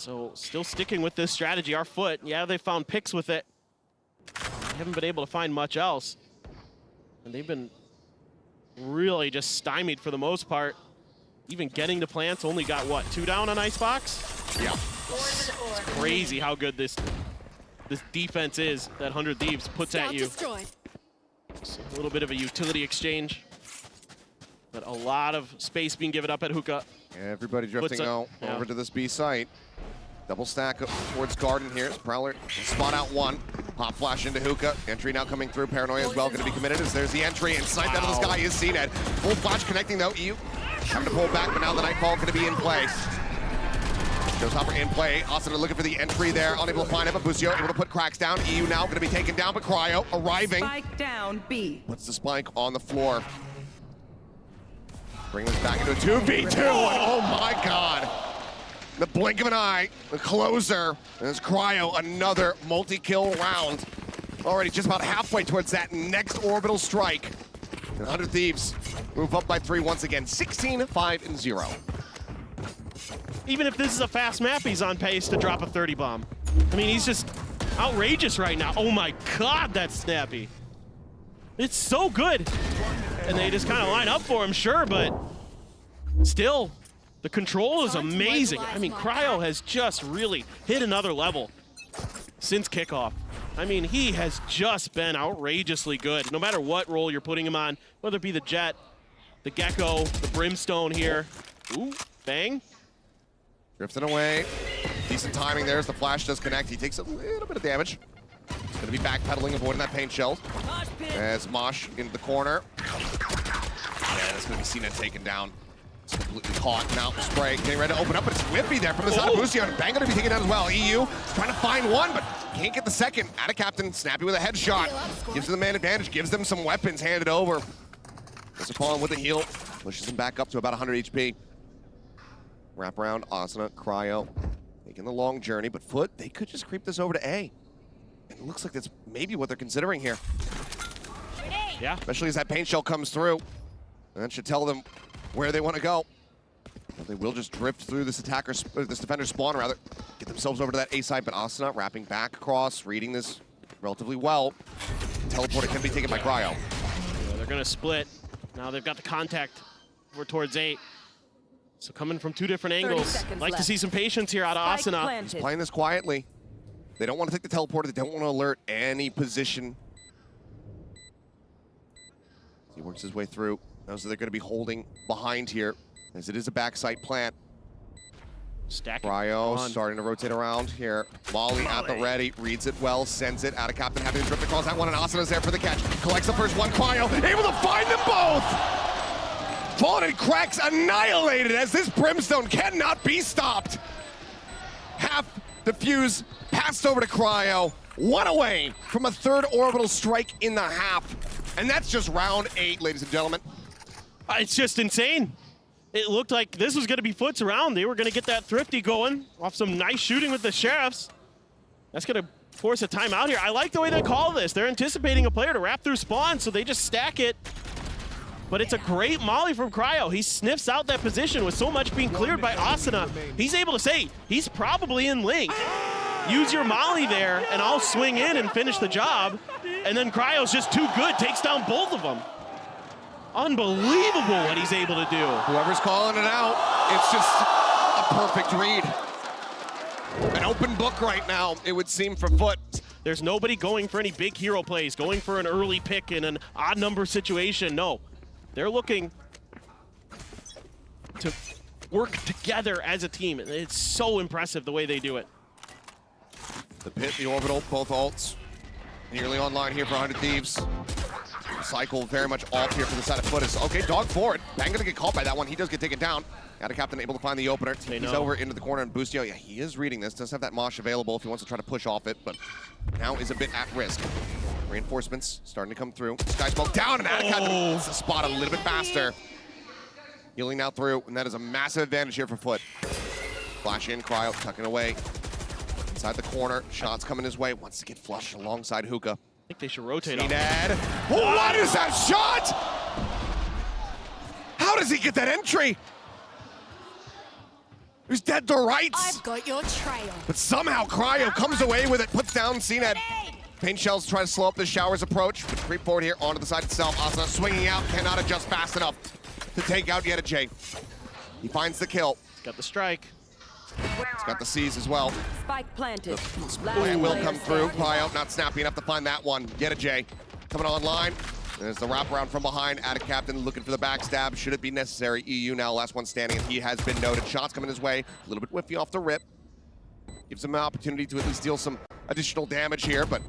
So still sticking with this strategy. Our FUT, yeah, they found picks with it. They haven't been able to find much else. And they've been really just stymied for the most part. Even getting to plants, only got what, 2 down on Icebox? Yeah. It's crazy how good this defense is that 100 Thieves puts at you. It's a little bit of a utility exchange, but a lot of space being given up at hookah. Everybody drifting out over to this B site. Double stack towards Garden here. Prowler spot out one. Pop flash into hookah. Entry now coming through. Paranoia as well going to be committed as there's the entry. And sniped out of the sky is CNED. Full flash connecting though. EU having to pull back, but now the Nightfall going to be in play. Showstopper in play. Austin looking for the entry there. Unable to find it, but Busio able to put cracks down. EU now going to be taken down, but Cryo arriving. Spike down B. Puts the spike on the floor. Bring this back into a 2v2. And oh my god. The blink of an eye, the closer. And it's Cryo, another multi-kill round. Already just about halfway towards that next orbital strike. And 100 Thieves move up by 3 once again. 16-5-0. Even if this is a fast map, he's on pace to drop a 30 bomb. I mean, he's just outrageous right now. Oh my god, that's snappy. It's so good. And they just kind of line up for him, sure, but still, the control is amazing. I mean, Cryo has just really hit another level since kickoff. I mean, he has just been outrageously good, no matter what role you're putting him on, whether it be the Jet, the Gecko, the Brimstone here. Ooh, bang. Drifting away. Decent timing there as the flash does connect. He takes a little bit of damage. He's going to be backpedaling, avoiding that paint shell. As Mosh into the corner. Yeah, that's going to be CNED taken down. It's completely caught. Now spray getting ready to open up, but it's whippy there from the side of Busio. And Bang going to be taken down as well. EU trying to find one, but can't get the second. Out of Captain, snappy with a headshot. Gives them the man advantage, gives them some weapons handed over. Mr. Paul with a heal. Pushes him back up to about 100 HP. Wrap around, Asuna, Cryo, taking the long journey, but FUT, they could just creep this over to A. And it looks like that's maybe what they're considering here. Yeah. Especially as that paint shell comes through. And that should tell them where they want to go. But they will just drift through this defender spawn, rather. Get themselves over to that A side, but Asuna wrapping back across, reading this relatively well. Teleporter can be taken by Cryo. Yeah, they're going to split. Now they've got the contact over towards 8. So coming from 2 different angles. Like to see some patience here out of Asuna. He's playing this quietly. They don't want to take the teleporter. They don't want to alert any position. He works his way through. Knows that they're going to be holding behind here, as it is a backside plant. Stacking. Cryo starting to rotate around here. Molly at the ready, reads it well, sends it out of Captain, having to drift across that one, and Asuna's there for the catch. Collects the first one, Cryo able to find them both! Fallen and Cracks annihilated as this Brimstone cannot be stopped. Half defuse passed over to Cryo. 1 away from a 3rd orbital strike in the half. And that's just round 8, ladies and gentlemen. It's just insane. It looked like this was going to be FUT's round. They were going to get that thrifty going off some nice shooting with the Sheriffs. That's going to force a timeout here. I like the way they call this. They're anticipating a player to wrap through spawn, so they just stack it. But it's a great molly from Cryo. He sniffs out that position with so much being cleared by Asuna. He's able to say, he's probably in link. Use your molly there, and I'll swing in and finish the job. And then Cryo's just too good, takes down both of them. Unbelievable what he's able to do. Whoever's calling it out, it's just a perfect read. An open book right now, it would seem, for FUT. There's nobody going for any big hero plays, going for an early pick in an odd number situation. No. They're looking to work together as a team. It's so impressive the way they do it. The pit, the orbital, both ults. Nearly online here for 100 Thieves. Cycle very much off here for the side of FUT. Okay, dog forward. Bang gonna get caught by that one. He does get taken down. Out of Captain able to find the opener. He's over into the corner, and Busio, yeah, he is reading this. Does have that Mosh available if he wants to try to push off it, but now is a bit at risk. Reinforcements starting to come through. Sky smoke down, and out of Captain needs to spot a little bit faster. Healing now through, and that is a massive advantage here for FUT. Flash in, Cryo tucking away. Inside the corner, shots coming his way. Wants to get flushed alongside Hookah. I think they should rotate on. CNED. What is that shot? How does he get that entry? who's dead to rights. I've got your trail. But somehow Cryo comes away with it, puts down CNED. Paint shells try to slow up the Showers approach. Creep forward here onto the side itself. Asuna swinging out, cannot adjust fast enough to take out Yedajay. He finds the kill. He's got the strike. He's got the C's as well. Spike planted. Plan will come through. Cryo not snappy enough to find that one. Yedajay coming online. There's the wraparound from behind. Attic Captain looking for the backstab. Should it be necessary? EU now last one standing, and he has been noted. Shots coming his way. A little bit whiffy off the rip. Gives him an opportunity to at least deal some additional damage here, but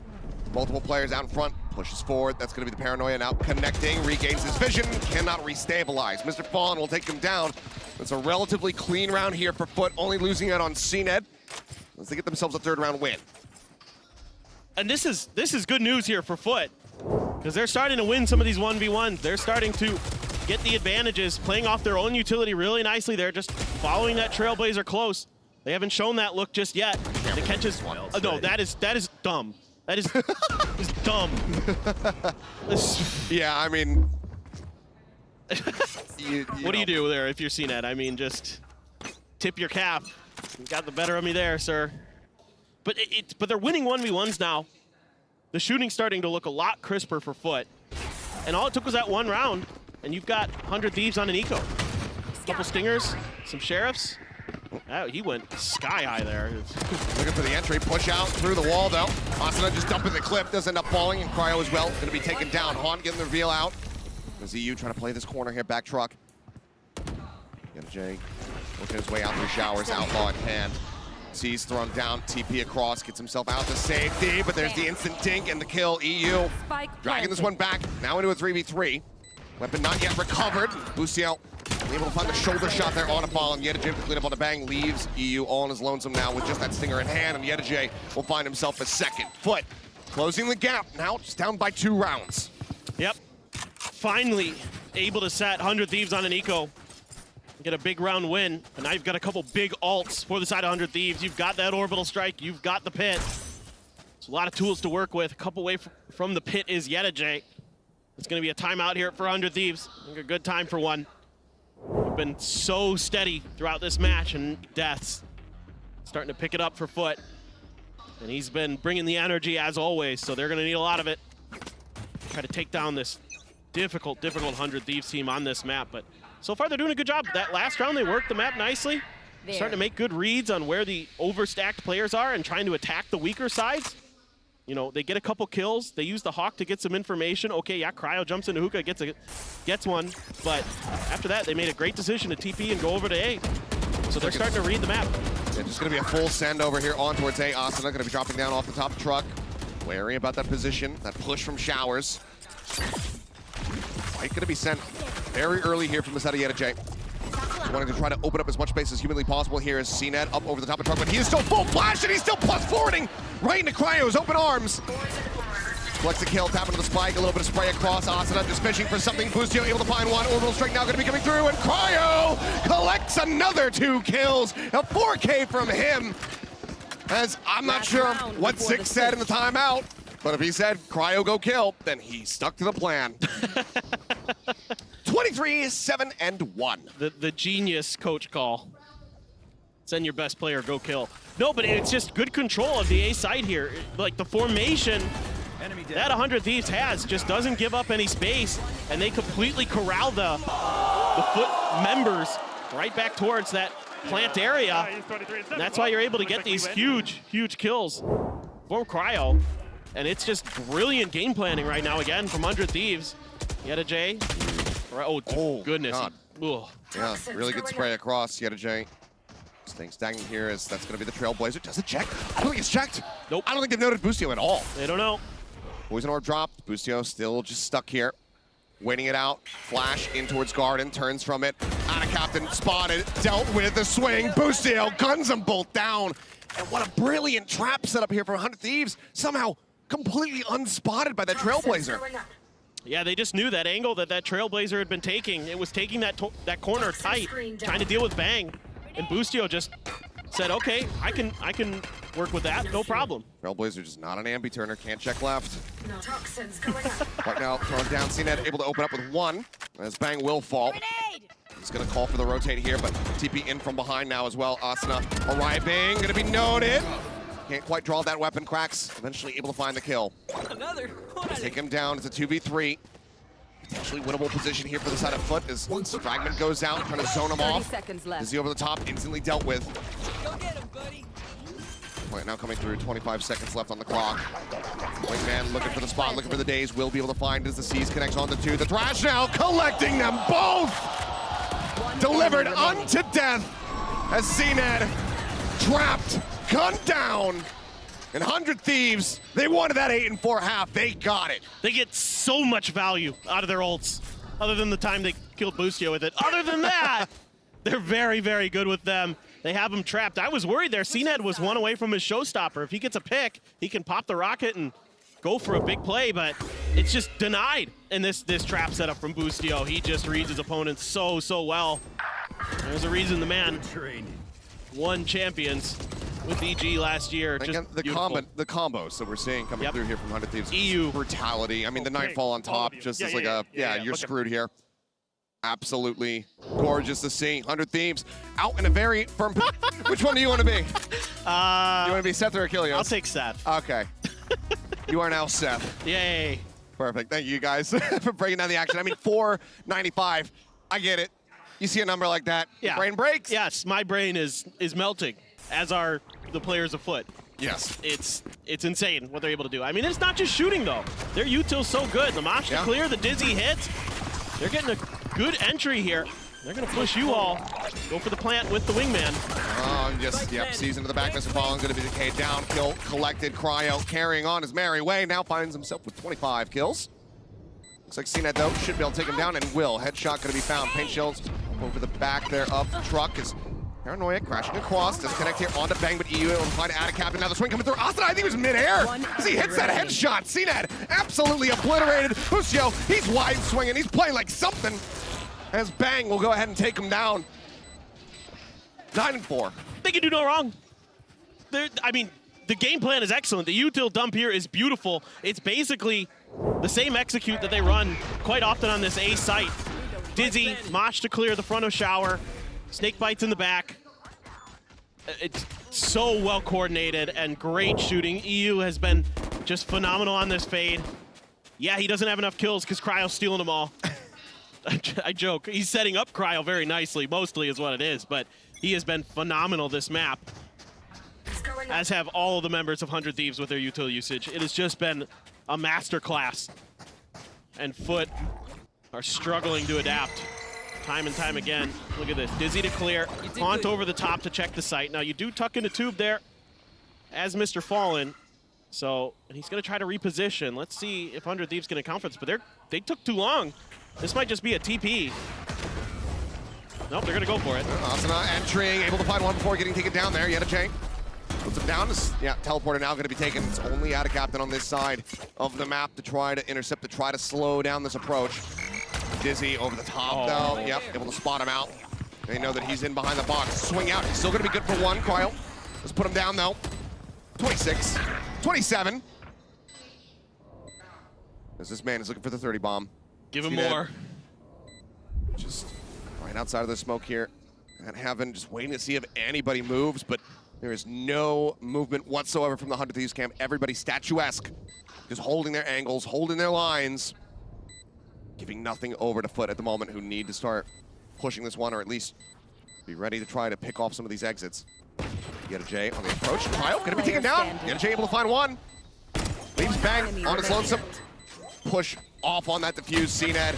multiple players out in front. Pushes forward. That's going to be the paranoia now. Connecting. Regains his vision. Cannot restabilize. Mr. Fawn will take him down. It's a relatively clean round here for FUT, only losing out on CNED as they get themselves a third round win. And this is good news here for FUT, because they're starting to win some of these 1v1s. They're starting to get the advantages, playing off their own utility really nicely. They're just following that Trailblazer close. They haven't shown that look just yet. The catch is no, that is dumb. That is dumb. Yeah, I mean, what do you do there if you're CNED? I mean, just tip your cap. You got the better of me there, sir. But but they're winning 1v1s now. The shooting's starting to look a lot crisper for FUT. And all it took was that one round, and you've got 100 Thieves on an eco. A couple stingers, some sheriffs. Oh, he went sky high there. Looking for the entry, push out through the wall though. Asuna just dumping the clip, does end up falling, and Cryo as well, gonna be taken down. Haunt getting the reveal out. There's EU trying to play this corner here, back truck. Jay working his way out through Showers, outlaw in hand. C's thrown down, TP across, gets himself out to safety, but there's the instant dink and the kill. EU dragging this one back, now into a 3v3. Weapon not yet recovered. Lucio able to find the shoulder shot there on a ball, and Yedajay to clean up on the bang, leaves EU all on his lonesome now with just that stinger in hand, and Yedajay will find himself a second. FUT closing the gap, now just down by 2 rounds. Yep, finally able to set 100 Thieves on an eco. Get a big round win, and now you've got a couple big ults for the side of 100 Thieves. You've got that orbital strike, you've got the pit. There's a lot of tools to work with. A couple away from the pit is Yedajay. It's gonna be a timeout here for 100 Thieves. I think a good time for one. We've been so steady throughout this match, and deaths starting to pick it up for FUT. And he's been bringing the energy as always, so they're gonna need a lot of it. Try to take down this difficult 100 Thieves team on this map, but so far they're doing a good job. That last round they worked the map nicely. Starting to make good reads on where the overstacked players are and trying to attack the weaker sides. You know, they get a couple kills. They use the Hawk to get some information. Okay, yeah, Cryo jumps into hookah, gets one. But after that, they made a great decision to TP and go over to A. So they're starting to read the map. Yeah, just going to be a full send over here on towards A. Asuna going to be dropping down off the top truck. Wary about that position, that push from Showers. Fight going to be sent very early here from the side of Yedajay. Just wanting to try to open up as much space as humanly possible here as CNED up over the top of the truck, but he is still full flash, and he's still plus forwarding right into Cryo's open arms. Collects the kill, tapping to the spike, a little bit of spray across. Asuna just fishing for something. Boostio able to find one. Orbital strike now going to be coming through, and Cryo collects another 2 kills. A 4K from him. As I'm not sure what Six said in the timeout, but if he said Cryo go kill, then he stuck to the plan. 23, 7, and 1. The genius coach call. Send your best player, go kill. No, but it's just good control of the A side here. Like the formation that 100 Thieves has just doesn't give up any space, and they completely corral the FUT members right back towards that plant area. And that's why you're able to get these huge kills for Cryo. And it's just brilliant game planning right now again from 100 Thieves. Yedajay. Oh, goodness. Yeah, really good spray across. Yedajay staying stagnant here as that's going to be the Trailblazer. Does it check? I don't think it's checked. Nope. I don't think they've noted Boostio at all. They don't know. Poison Orb dropped. Boostio still just stuck here. Waiting it out. Flash in towards Garden. Turns from it. Attic Captain spotted. Dealt with the swing. Boostio guns them both down. And what a brilliant trap setup here for 100 Thieves. Somehow completely unspotted by that Trailblazer. Yeah, they just knew that angle that Trailblazer had been taking. It was taking that corner tight, trying to deal with Bang. And Boostio just said, okay, I can work with that, no problem. Trailblazer just not an ambi-turner, can't check left. Right now, thrown down, CNED able to open up with 1, as Bang will fall. He's going to call for the rotate here, but TP in from behind now as well. Asuna arriving, going to be noted. Can't quite draw that weapon, Cracks. Eventually able to find the kill. Take him down. It's a 2v3. Potentially winnable position here for the side of FUT as Fragment goes out, trying to zone him 30 off. seconds left. Is he over the top? Instantly dealt with. Point now coming through, 25 seconds left on the clock. Wingman looking for the spot, looking for the days. Will be able to find as the C's connects on the two. The Thrash now collecting them both! Delivered unto death as CNED trapped, gunned down. And 100 Thieves, they wanted that 8-4 half. They got it. They get so much value out of their ults, other than the time they killed Boostio with it. Other than that, they're very, very good with them. They have him trapped. I was worried there. CNED was one away from his showstopper. If he gets a pick, he can pop the rocket and go for a big play, but it's just denied in this trap setup from Boostio. He just reads his opponents so well. There's a reason the man won champions with EG last year. Again, the combos that we're seeing coming through here from 100 Thieves. EU brutality. I mean, the Nightfall on top, just as like you're screwed here. Absolutely gorgeous to see. 100 Thieves out in a very firm. Which one do you want to be? You want to be Seth or Achilles? I'll take Seth. Okay. You are now Seth. Yay. Perfect. Thank you guys for breaking down the action. I mean, 495. I get it. You see a number like that, your brain breaks. Yes, my brain is melting, as are the players of FUT. Yes. It's insane what they're able to do. I mean, it's not just shooting, though. Their util's so good. The Mosh to clear, the Dizzy hits. They're getting a good entry here. They're going to push you all. Go for the plant with the Wingman. Sees into the back. Mr. Fallen going to be decayed down. Kill collected. Cryo carrying on his merry way. Now finds himself with 25 kills. Looks like CNED, though, should be able to take him down, and will. Headshot going to be found. Paint shells over the back there of the truck is Paranoia crashing across. Does connect here onto Bang, but EU able to find out of Captain. Now the swing coming through. Asuna, I think he was midair as he hits that headshot. CNED absolutely obliterated. Boostio, he's wide swinging. He's playing like something. As Bang will go ahead and take him down. 9-4. They can do no wrong. I mean, the game plan is excellent. The util dump here is beautiful. It's basically the same execute that they run quite often on this A site. Dizzy, Mosh to clear the front of shower. Snake bites in the back. It's so well coordinated and great shooting. EU has been just phenomenal on this fade. Yeah, he doesn't have enough kills because Cryo's stealing them all. I joke. He's setting up Cryo very nicely, mostly is what it is, but he has been phenomenal this map, as have all of the members of 100 Thieves with their util usage. It has just been a masterclass, and FUT are struggling to adapt time and time again. Look at this. Dizzy to clear. Haunt over the top to check the site. Now, you do tuck in a tube there as Mr. Fallen, so and he's going to try to reposition. Let's see if 100 Thieves can account for this, but they took too long. This might just be a TP. Nope, they're going to go for it. Asuna entering, able to find one before getting taken down there. Yet a chain. Puts him down. Teleporter now going to be taken. It's only out of Captain on this side of the map to try to intercept, to try to slow down this approach. Dizzy over the top, though. Yep, able to spot him out. They know that he's in behind the box. Swing out. He's still going to be good for one. Cryo. Let's put him down, though. 26. 27. As this man is looking for the 30 bomb. Give him more. Just right outside of the smoke here. And Heaven just waiting to see if anybody moves, but there is no movement whatsoever from the 100 Thieves camp. Everybody statuesque. Just holding their angles, holding their lines. Giving nothing over to FUT at the moment, who need to start pushing this one, or at least be ready to try to pick off some of these exits. Get a J on the approach. Cryo gonna be taken down. Get a J able to find one. Leaves Bang on his lonesome. Push off on that defuse. CNED.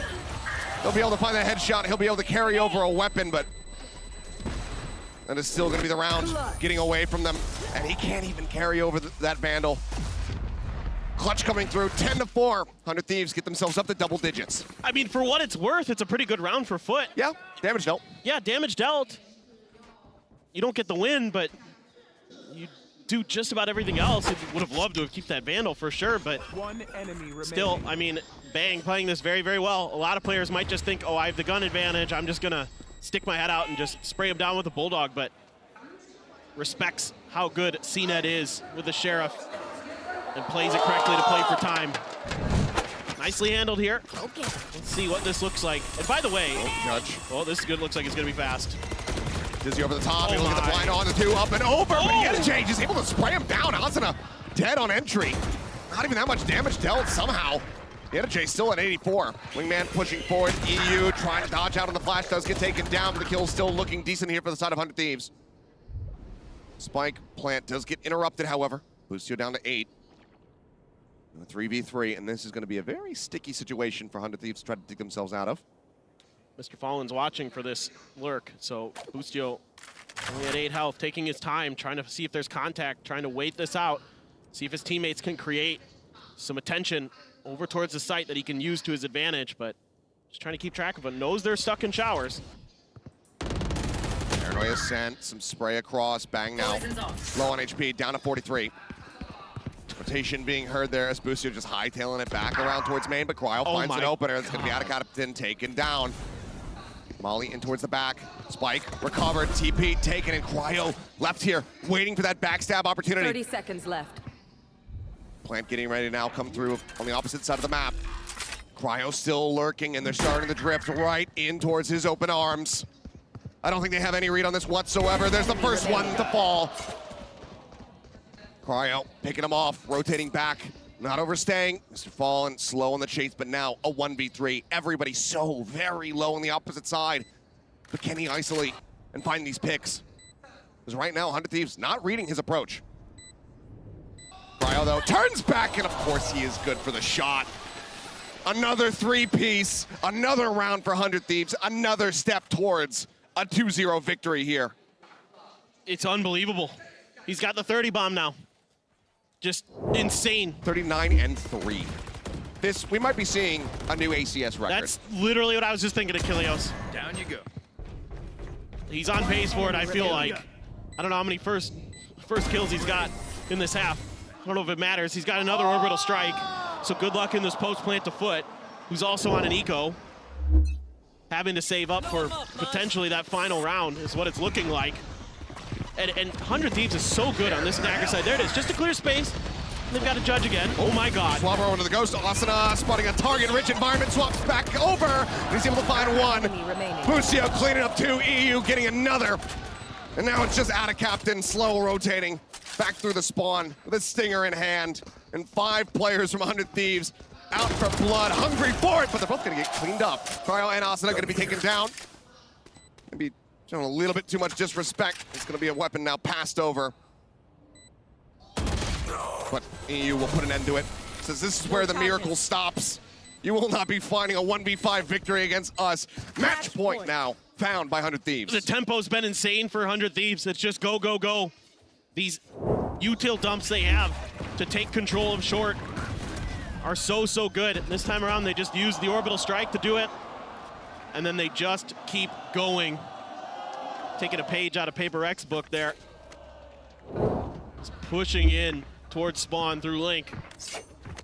He'll be able to find that headshot. He'll be able to carry over a weapon, but that is still going to be the round getting away from them. And he can't even carry over that Vandal. Clutch coming through, 10-4. 100 Thieves get themselves up to double digits. I mean, for what it's worth, it's a pretty good round for FUT. Yeah, damage dealt. Yeah, damage dealt. You don't get the win, but you do just about everything else. Would have loved to have kept that Vandal for sure, but still, I mean, Bang playing this very, very well. A lot of players might just think, oh, I have the gun advantage. I'm just going to stick my head out and just spray him down with a Bulldog, but respects how good CNED is with the Sheriff and plays it correctly to play for time. Nicely handled here. Okay. Let's see what this looks like. And by the way, Judge. well, this is good. Looks like it's going to be fast. Dizzy over the top. Oh Look at the my. blind on the 2, up and over. Oh! But Yedajay just able to spray him down. Asuna dead on entry. Not even that much damage dealt somehow. Yedajay still at 84. Wingman pushing forward. EU trying to dodge out on the flash. Does get taken down, but the kill's still looking decent here for the side of 100 Thieves. Spike plant does get interrupted, however. Boostio down to 8. 3v3, and this is going to be a very sticky situation for 100 Thieves to try to dig themselves out of. Mr. Fallen's watching for this lurk, so Boostio only at 8 health, taking his time, trying to see if there's contact, trying to wait this out, see if his teammates can create some attention over towards the site that he can use to his advantage, but just trying to keep track of it. Knows they're stuck in showers. Paranoia sent, some spray across, bang now. Low on HP, down to 43. Rotation being heard there as Boostio just hightailing it back around towards main, but Cryo Oh finds my an opener. It's going to be God. out of Captain, taken down. Molly in towards the back. Spike recovered, TP taken, and Cryo left here, waiting for that backstab opportunity. 30 seconds left. Plant getting ready to now come through on the opposite side of the map. Cryo still lurking, and they're starting to drift right in towards his open arms. I don't think they have any read on this whatsoever. There's the first one to fall. Cryo picking him off, rotating back, not overstaying. Mr. Fallen slow on the chase, but now a 1v3. Everybody so very low on the opposite side. But can he isolate and find these picks? Because right now, 100 Thieves not reading his approach. Cryo, though, turns back, and of course he is good for the shot. Another 3-piece, another round for 100 Thieves, another step towards a 2-0 victory here. It's unbelievable. He's got the 30 bomb now. Just insane. 39 and 3. This, we might be seeing a new ACS record. That's literally what I was just thinking of Kilios. Down you go. He's on pace for it, I feel like. I don't know how many first kills he's got in this half. I don't know if it matters. He's got another orbital strike. So good luck in this post plant to FUT, who's also on an eco. Having to save up for potentially that final round is what it's looking like. And 100 Thieves is so good on this attacker side. There it is, just a clear space. They've got to judge again. Oh my God. Swap over to the Ghost. Asuna spotting a target-rich environment, swaps back over. And he's able to find one. Enemy remaining. Boostio cleaning up 2, EU getting another. And now it's just out of Captain, slow rotating. Back through the spawn with a stinger in hand. And 5 players from 100 Thieves out for blood, hungry for it, but they're both gonna get cleaned up. Cryo and Asuna gonna be taken down. Maybe showing a little bit too much disrespect. It's gonna be a weapon now passed over. But EU will put an end to it. Says this is where the miracle stops. You will not be finding a 1v5 victory against us. Match point now found by 100 Thieves. The tempo's been insane for 100 Thieves. It's just go, go, go. These util dumps they have to take control of short are so, so good. This time around, they just use the orbital strike to do it. And then they just keep going. Taking a page out of Paper X book there. Just pushing in towards spawn through Link.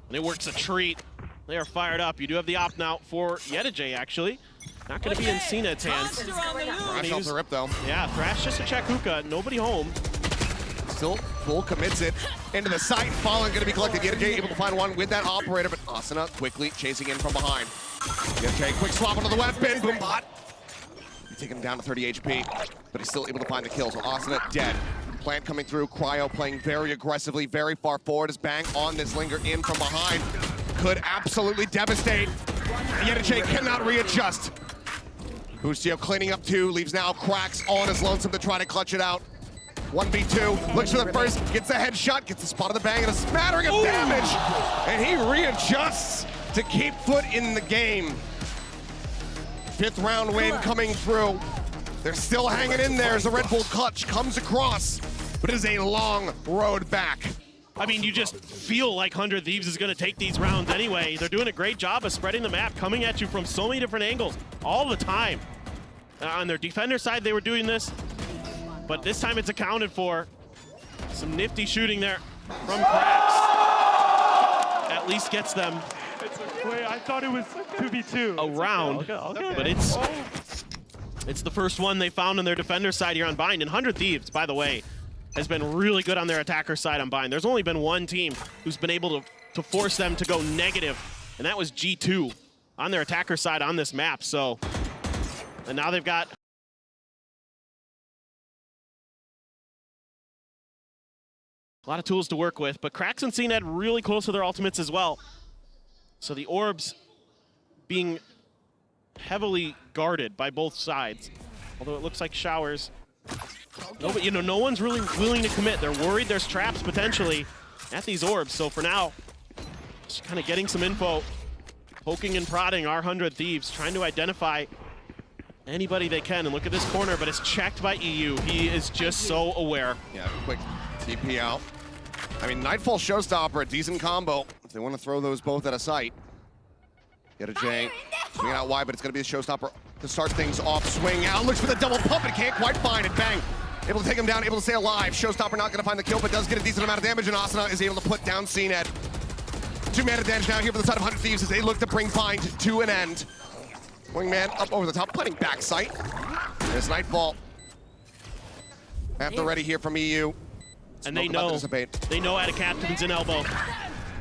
And it works a treat. They are fired up. You do have the op now for Yedajay, actually. Not going to be in Cena's hands. Thrash off the rip, though. Yeah, Thrash just a check hookah. Nobody home. Still full commits it into the site. Fallen going to be collected. Yedajay able to find one with that operator, but Asuna quickly chasing in from behind. Yedajay, quick swap onto the weapon. Boombot. Taking him down to 30 HP, but he's still able to find the kill. So Asuna dead. Plant coming through. Cryo playing very aggressively, very far forward. As Bang on this linger in from behind. Could absolutely devastate. Yedajay cannot readjust. Boostio cleaning up 2, leaves now cracks all on his lonesome to try to clutch it out. 1v2, looks for the first, gets a headshot, gets the spot of the bang and a smattering of damage. And he readjusts to keep FUT in the game. 5th round win coming through. They're still hanging in there as the Red Bull clutch comes across, but it is a long road back. I mean, you just feel like 100 Thieves is going to take these rounds anyway. They're doing a great job of spreading the map, coming at you from so many different angles all the time. On their defender side, they were doing this, but this time it's accounted for. Some nifty shooting there from Cracks. At least gets them Wait, I thought it was 2v2. around, Okay. but it's the first one they found on their defender side here on Bind. And 100 Thieves, by the way, has been really good on their attacker side on Bind. There's only been one team who's been able to force them to go negative and that was G2 on their attacker side on this map. So, and now they've got a lot of tools to work with, but Krax and CNED really close to their ultimates as well. So the orbs being heavily guarded by both sides. Although it looks like Showers. No, but no one's really willing to commit. They're worried there's traps potentially at these orbs. So for now, just kind of getting some info, poking and prodding our 100 Thieves, trying to identify anybody they can. And look at this corner, but it's checked by EU. He is just so aware. Yeah, quick TP out. I mean, Nightfall, Showstopper, a decent combo. If they want to throw those both at a site. Get a J. Swing it out wide, but it's going to be a Showstopper to start things off. Swing out, looks for the double pump, and can't quite find it. Bang. Able to take him down, able to stay alive. Showstopper not going to find the kill, but does get a decent amount of damage, and Asuna is able to put down CNED. 2-man advantage now here for the side of 100 Thieves as they look to bring Find to an end. Wingman up over the top, putting back sight. There's Nightfall. At the ready here from EU. And they know at a captain's in elbow.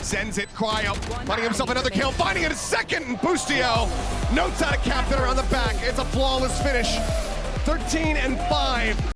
Sends it, Cryo, finding himself another kill, finding it a second, and Boostio notes out a captain around the back. It's a flawless finish, 13-5.